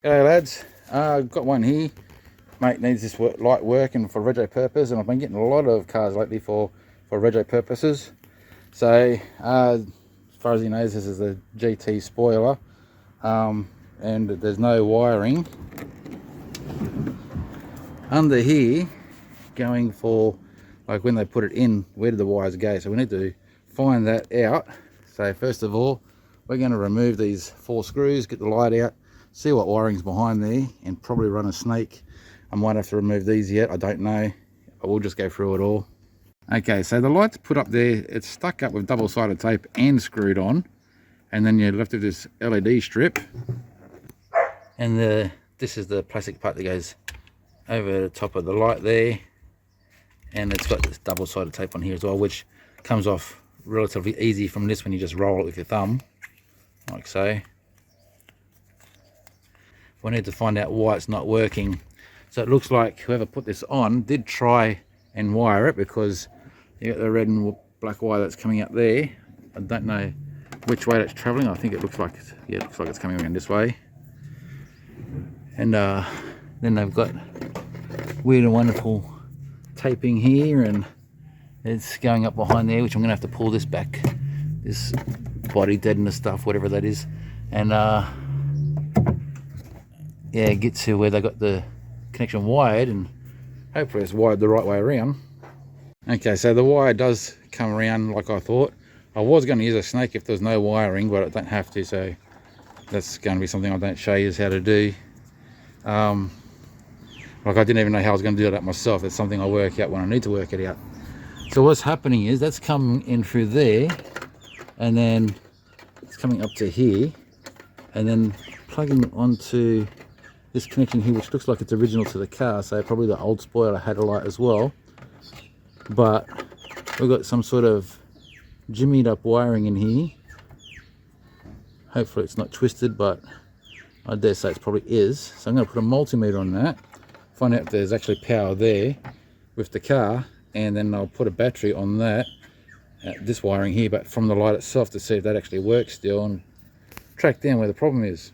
G'day lads, I've got one here. Mate needs this light working for rego purpose, and I've been getting a lot of cars lately for rego purposes. So as far as he knows, this is a GT spoiler, and there's no wiring under here going for, like, when they put it in, where do the wires go? So we need to find that out. So first of all, we're going to remove these 4 screws, get the light out, see what wiring's behind there, and probably run a snake. I might have to remove these yet, I don't know. I will just go through it all. Okay, so the light's put up there, it's stuck up with double-sided tape and screwed on, and then you're left with this LED strip, and this is the plastic part that goes over the top of the light there, and it's got this double-sided tape on here as well, which comes off relatively easy from this when you just roll it with your thumb, like so. We need to find out why it's not working. So it looks like whoever put this on did try and wire it, because you got the red and black wire that's coming up there. I don't know which way it's traveling. I think it looks like it looks like it's coming around this way. And then they've got weird and wonderful taping here, and it's going up behind there, which I'm gonna have to pull this back, this body deadener stuff, whatever that is, and yeah, get to where they got the connection wired, and hopefully it's wired the right way around. Okay, so the wire does come around like I thought. I was going to use a snake if there's no wiring, but I don't have to, so that's going to be something I don't show you how to do. Like, I didn't even know how I was going to do that myself. It's something I work out when I need to work it out. So what's happening is that's coming in through there, and then it's coming up to here, and then plugging onto this connection here, which looks like it's original to the car, so probably the old spoiler had a light as well, but we've got some sort of jimmied up wiring in here. Hopefully it's not twisted, but I dare say it probably is. So I'm going to put a multimeter on that, find out if there's actually power there with the car, and then I'll put a battery on that, this wiring here, but from the light itself, to see if that actually works still, and track down where the problem is.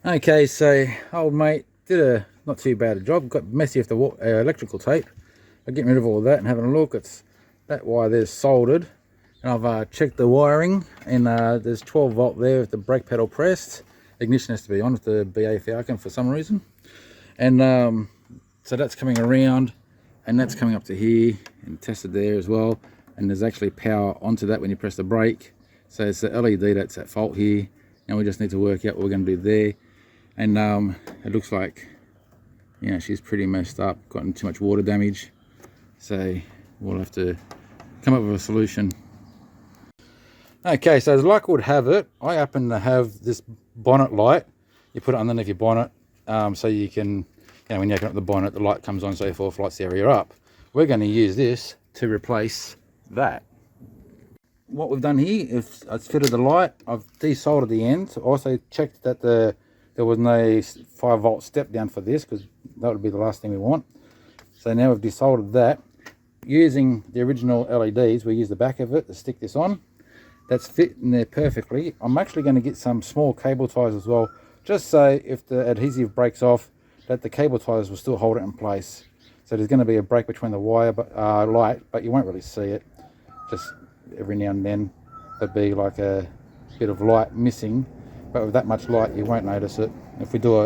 Okay, so old mate did a not too bad a job. Got messy with the electrical tape. I'm getting rid of all of that and having a look. It's that wire there's soldered, and I've checked the wiring, and there's 12 volt there with the brake pedal pressed. Ignition has to be on with the BA Falcon for some reason, and so that's coming around, and that's coming up to here and tested there as well, and there's actually power onto that when you press the brake. So it's the LED that's at fault here, and we just need to work out what we're going to do there. And it looks like, you know, she's pretty messed up, gotten too much water damage, so we'll have to come up with a solution. Okay, so as luck would have it, I happen to have this bonnet light. You put it underneath your bonnet, so you can, you know, when you open up the bonnet, the light comes on, so forth, lights the area up. We're going to use this to replace that. What we've done here is I've fitted the light, I've desoldered the ends, also checked that there was no 5 volt step down for this, because that would be the last thing we want. So now we've desoldered that. Using the original LEDs, we use the back of it to stick this on. That's fit in there perfectly. I'm actually going to get some small cable ties as well, just so if the adhesive breaks off, that the cable ties will still hold it in place. So there's going to be a break between the wire light, but you won't really see it. Just every now and then there'll be like a bit of light missing, but with that much light you won't notice it. If we do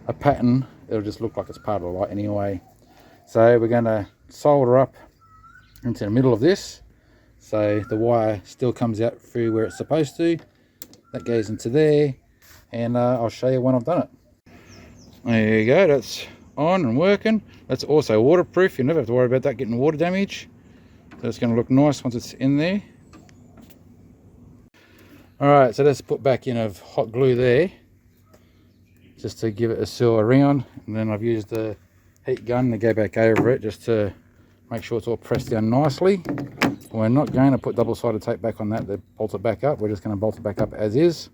a pattern, it'll just look like it's part of the light anyway. So we're going to solder up into the middle of this, so the wire still comes out through where it's supposed to. That goes into there, and I'll show you when I've done it. There you go, that's on and working. That's also waterproof, you never have to worry about that getting water damage. So it's going to look nice once it's in there. Alright, so let's put back in of hot glue there, just to give it a seal around, and then I've used the heat gun to go back over it just to make sure it's all pressed down nicely. We're not going to put double-sided tape back on that to bolt it back up. We're just going to bolt it back up as is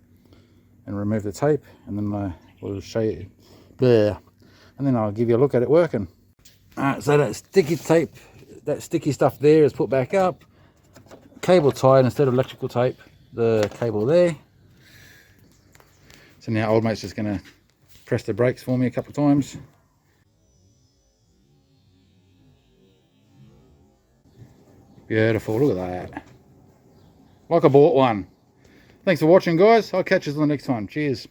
and remove the tape, and then we'll show you there, and then I'll give you a look at it working. Alright, so that sticky tape, that sticky stuff there is put back up, cable tied instead of electrical tape, the cable there. So now old mate's just going to press the brakes for me a couple of times. Beautiful, look at that. Like I bought one. Thanks for watching, guys. I'll catch you on the next one. Cheers.